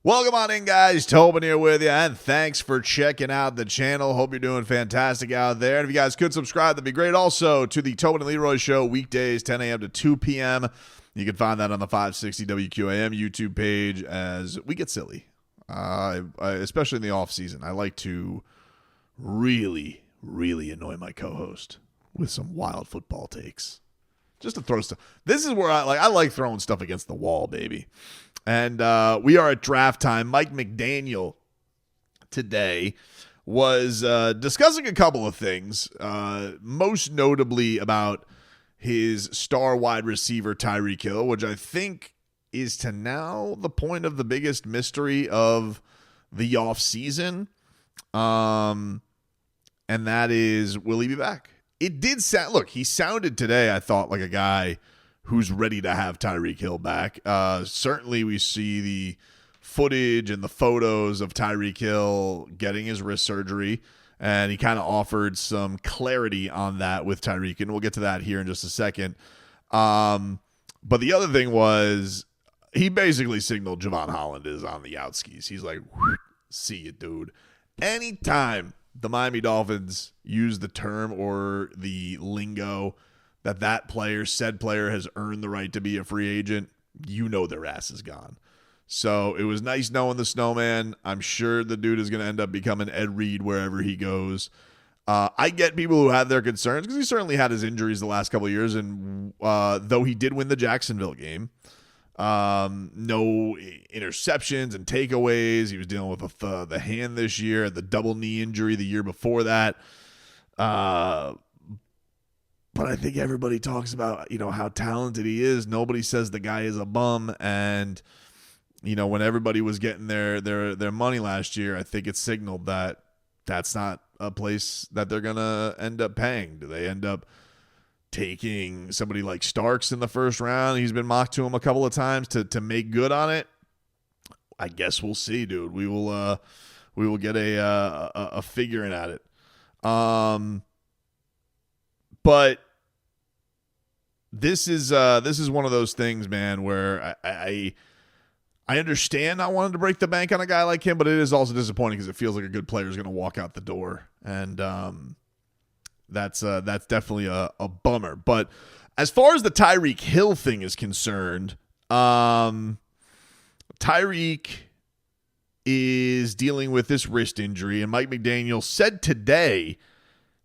Welcome on in, guys. Tobin here with you, and thanks for checking out the channel. Hope you're doing fantastic out there. And if you guys could subscribe, that'd be great. Also, to the Tobin and Leroy Show, weekdays, 10 a.m. to 2 p.m. You can find that on the 560 WQAM YouTube page as we get silly, especially in the off-season. I like to really annoy my co-host with some wild football takes. Just to throw stuff. This is where I like throwing stuff against the wall, baby. And we are at draft time. Mike McDaniel today was discussing a couple of things, most notably about his star wide receiver, Tyreek Hill, which I think is to now the point of the biggest mystery of the offseason. And that is, will he be back? It did sound, look, he sounded today, I thought, like a guy who's ready to have Tyreek Hill back. Certainly we see the footage and the photos of Tyreek Hill getting his wrist surgery, and he kind of offered some clarity on that with Tyreek, and we'll get to that here in just a second. But the other thing was he basically signaled Javon Holland is on the outskis. He's like, see you, dude. Anytime the Miami Dolphins use the term or the lingo that said player has earned the right to be a free agent, you know their ass is gone. So it was nice knowing the snowman. I'm sure the dude is going to end up becoming Ed Reed wherever he goes. I get people who have their concerns because he certainly had his injuries the last couple of years, and though he did win the Jacksonville game, no interceptions and takeaways. He was dealing with the hand this year, the double knee injury the year before that. But I think everybody talks about, how talented he is. Nobody says the guy is a bum. And, when everybody was getting their money last year, I think it signaled that that's not a place that they're going to end up paying. Do they end up taking somebody like Starks in the first round? He's been mocked to him a couple of times to make good on it. I guess we'll see, dude. We will get a figuring at it. But this is one of those things, man, where I understand not wanting to break the bank on a guy like him, but it is also disappointing because it feels like a good player is going to walk out the door, and that's definitely a bummer. But as far as the Tyreek Hill thing is concerned, Tyreek is dealing with this wrist injury, and Mike McDaniel said today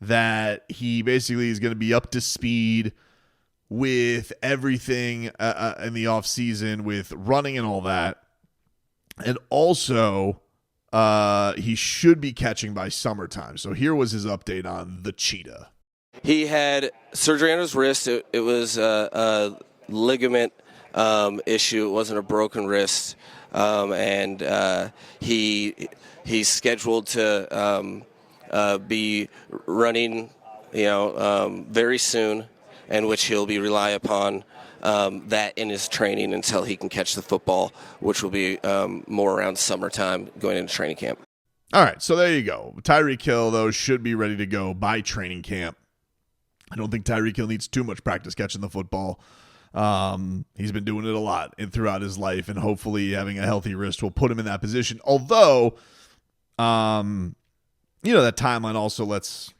that he basically is going to be up to speed with everything in the offseason with running and all that. And also, he should be catching by summertime. So here was his update on the Cheetah. He had surgery on his wrist. It was a ligament issue. It wasn't a broken wrist. And he's scheduled to be running, very soon, in which he'll be rely upon that in his training until he can catch the football, which will be more around summertime going into training camp. All right, so there you go. Tyreek Hill, though, should be ready to go by training camp. I don't think Tyreek Hill needs too much practice catching the football. He's been doing it a lot throughout his life, and hopefully having a healthy wrist will put him in that position. Although, that timeline also lets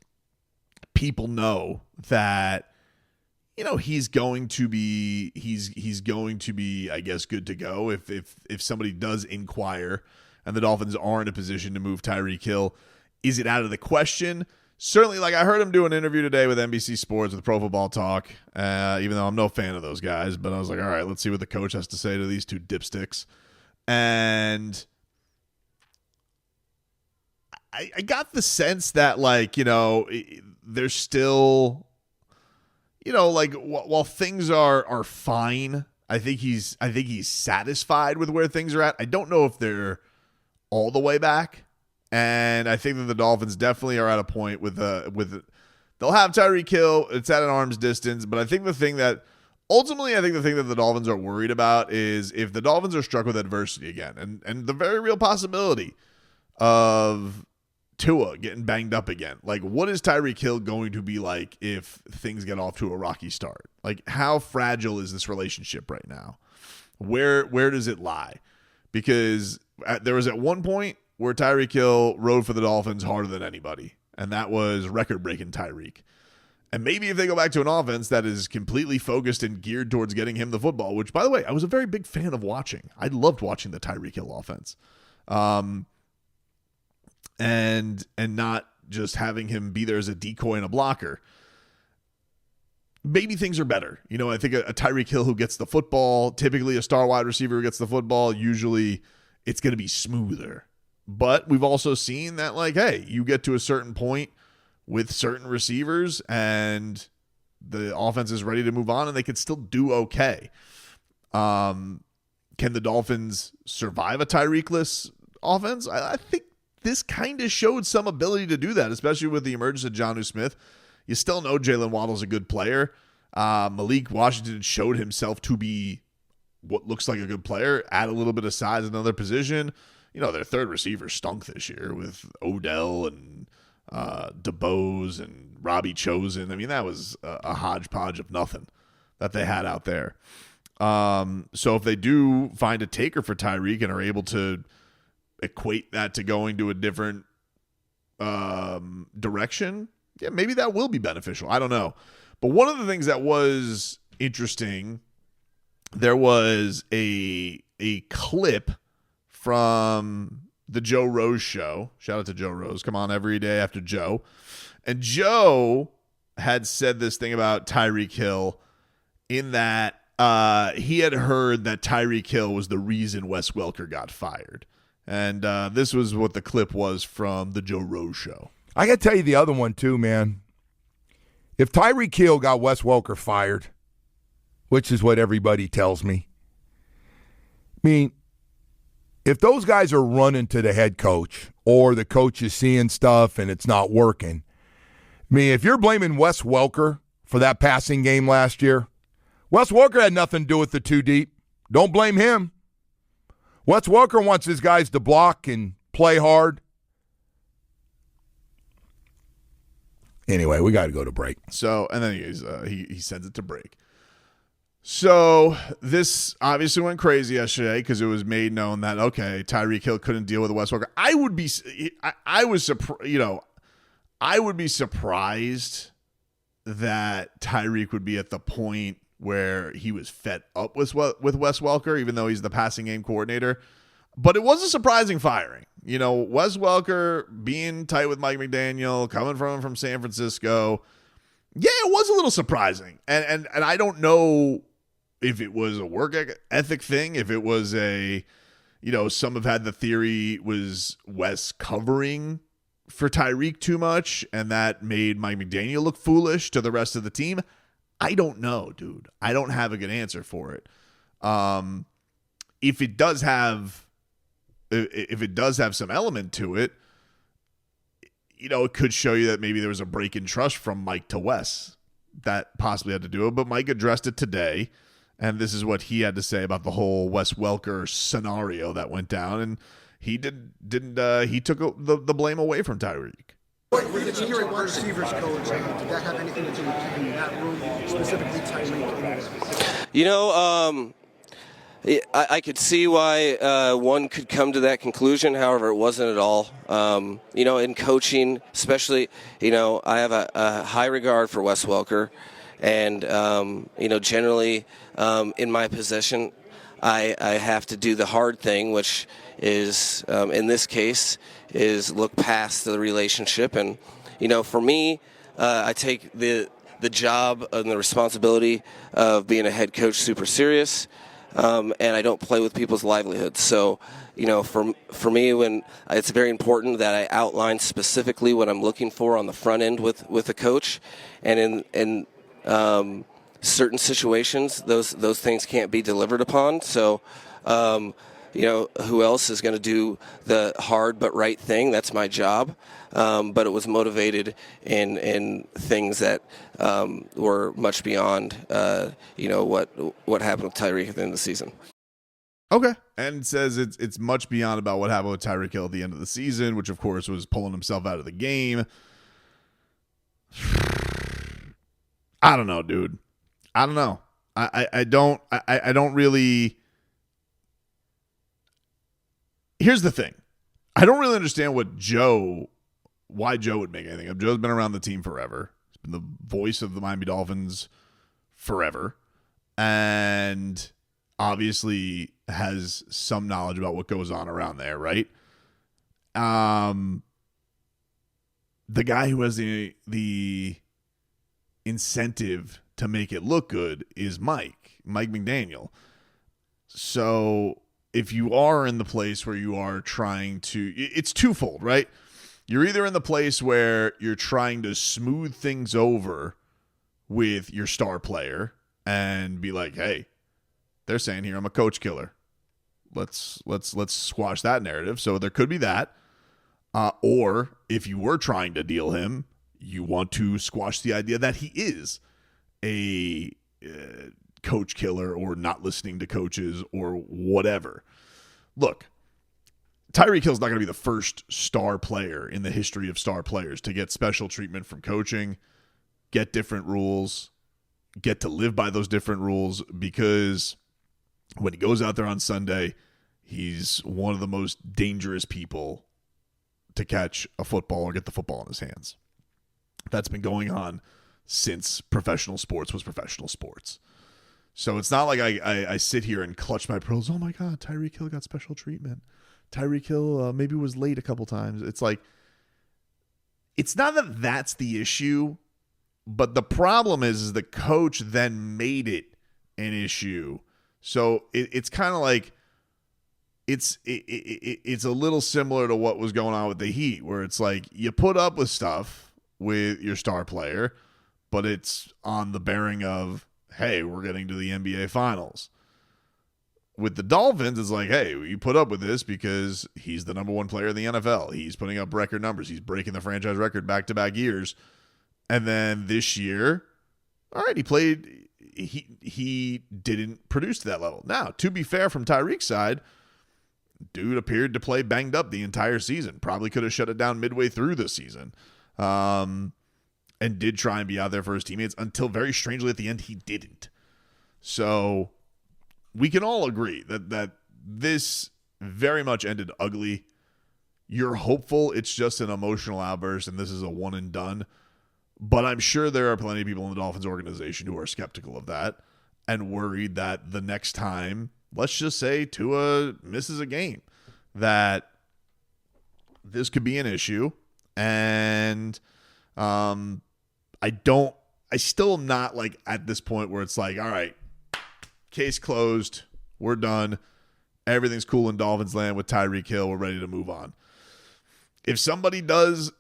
people know that, he's going to be, I guess, good to go if somebody does inquire and the Dolphins are in a position to move Tyreek Hill. Is it out of the question? Certainly, I heard him do an interview today with NBC Sports with Pro Football Talk, even though I'm no fan of those guys, but I was like, all right, let's see what the coach has to say to these two dipsticks. And I got the sense that, there's still, while things are fine, I think he's satisfied with where things are at. I don't know if they're all the way back, and I think that the Dolphins definitely are at a point with they'll have Tyreek Hill. It's at an arm's distance, but I think the thing that the Dolphins are worried about is if the Dolphins are struck with adversity again, and the very real possibility of Tua getting banged up again. What is Tyreek Hill going to be like if things get off to a rocky start? How fragile is this relationship right now? Where does it lie? Because there was at one point where Tyreek Hill rode for the Dolphins harder than anybody, and that was record-breaking Tyreek. And maybe if they go back to an offense that is completely focused and geared towards getting him the football, which, by the way, I was a very big fan of watching. I loved watching the Tyreek Hill offense. And not just having him be there as a decoy and a blocker. Maybe things are better. I think a Tyreek Hill who gets the football, typically a star wide receiver who gets the football, usually it's going to be smoother. But we've also seen that, hey, you get to a certain point with certain receivers and the offense is ready to move on and they can still do okay. Can the Dolphins survive a Tyreek-less offense? I think this kind of showed some ability to do that, especially with the emergence of Jonnu Smith. You still know Jalen Waddle's a good player. Malik Washington showed himself to be what looks like a good player, add a little bit of size in another position. Their third receiver stunk this year with Odell and DeBose and Robbie Chosen. I mean, that was a hodgepodge of nothing that they had out there. So if they do find a taker for Tyreek and are able to equate that to going to a different direction, yeah, maybe that will be beneficial. I don't know. But one of the things that was interesting, there was a clip from the Joe Rose show. Shout out to Joe Rose. Come on every day after Joe. And Joe had said this thing about Tyreek Hill in that he had heard that Tyreek Hill was the reason Wes Welker got fired. And this was what the clip was from the Joe Rose show. I got to tell you the other one too, man. If Tyreek Hill got Wes Welker fired, which is what everybody tells me, I mean, if those guys are running to the head coach or the coach is seeing stuff and it's not working, I mean, if you're blaming Wes Welker for that passing game last year, Wes Welker had nothing to do with the too deep. Don't blame him. Wes Welker wants his guys to block and play hard. Anyway, we got to go to break. So, and then he sends it to break. So this obviously went crazy yesterday because it was made known that, okay, Tyreek Hill couldn't deal with Wes Welker. I would be surprised that Tyreek would be at the point where he was fed up with Wes Welker, even though he's the passing game coordinator. But it was a surprising firing. Wes Welker being tight with Mike McDaniel, coming from San Francisco. Yeah, it was a little surprising. And I don't know if it was a work ethic thing, if it was some have had the theory was Wes covering for Tyreek too much and that made Mike McDaniel look foolish to the rest of the team. I don't know, dude. I don't have a good answer for it. If it does have some element to it, it could show you that maybe there was a break in trust from Mike to Wes that possibly had to do it. But Mike addressed it today, and this is what he had to say about the whole Wes Welker scenario that went down. And he he took the blame away from Tyreek. With the hearing wide receivers coach, did that have anything to do with keeping that room, specifically Tyreek? I could see why one could come to that conclusion. However, it wasn't at all. In coaching, especially, I have a high regard for Wes Welker. And, generally in my position, I have to do the hard thing, which is, in this case, is look past the relationship. And, for me, I take the job and the responsibility of being a head coach super serious. And I don't play with people's livelihoods. So, for me, when it's very important that I outline specifically what I'm looking for on the front end with a coach, and in certain situations, those things can't be delivered upon. So, who else is going to do the hard but right thing? That's my job. But it was motivated in things that were much beyond, what happened with Tyreek at the end of the season. Okay. And says it's much beyond about what happened with Tyreek Hill at the end of the season, which, of course, was pulling himself out of the game. I don't know, dude. I don't know. I don't really. here's the thing. I don't really understand why Joe would make anything up. Joe's been around the team forever. He's been the voice of the Miami Dolphins forever. And obviously has some knowledge about what goes on around there, right? The guy who has the incentive to make it look good is Mike McDaniel. So if you are in the place where you are trying to, it's twofold, right? You're either in the place where you're trying to smooth things over with your star player and be like, hey, they're saying here I'm a coach killer. Let's squash that narrative. So there could be that. Or if you were trying to deal him, you want to squash the idea that he is a coach killer or not listening to coaches or whatever. Look, Tyreek Hill's not going to be the first star player in the history of star players to get special treatment from coaching, get different rules, get to live by those different rules, because when he goes out there on Sunday, he's one of the most dangerous people to catch a football or get the football in his hands. That's been going on since professional sports was professional sports. So it's not like I sit here and clutch my pearls. Oh my God, Tyreek Hill got special treatment. Tyreek Hill maybe was late a couple times. It's like, it's not that that's the issue, but the problem is the coach then made it an issue. So it's kind of like, it's a little similar to what was going on with the Heat, where it's like you put up with stuff with your star player, but it's on the bearing of, hey, we're getting to the NBA Finals. With the Dolphins, it's like, hey, you put up with this because he's the number one player in the NFL. He's putting up record numbers. He's breaking the franchise record back-to-back years. And then this year, all right, he didn't produce to that level. Now, to be fair from Tyreek's side, dude appeared to play banged up the entire season. Probably could have shut it down midway through the season. And did try and be out there for his teammates until very strangely at the end he didn't. So we can all agree that this very much ended ugly. You're hopeful it's just an emotional outburst and this is a one and done. But I'm sure there are plenty of people in the Dolphins organization who are skeptical of that and worried that the next time, let's just say Tua misses a game, that this could be an issue. And I still am not like at this point where it's like, all right, case closed, we're done. Everything's cool in Dolphins land with Tyreek Hill. We're ready to move on. If somebody does,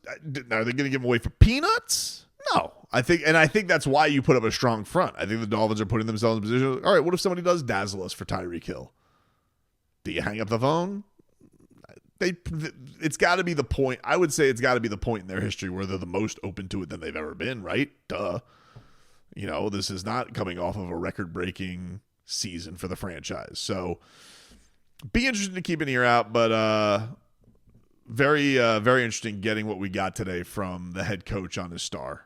are they going to give him away for peanuts? No. I think that's why you put up a strong front. I think the Dolphins are putting themselves in a position, all right, what if somebody does dazzle us for Tyreek Hill? Do you hang up the phone? It's got to be the point. I would say it's got to be the point in their history where they're the most open to it than they've ever been, right? Duh. You know, this is not coming off of a record-breaking season for the franchise. So be interested to keep an ear out, but very interesting getting what we got today from the head coach on his star.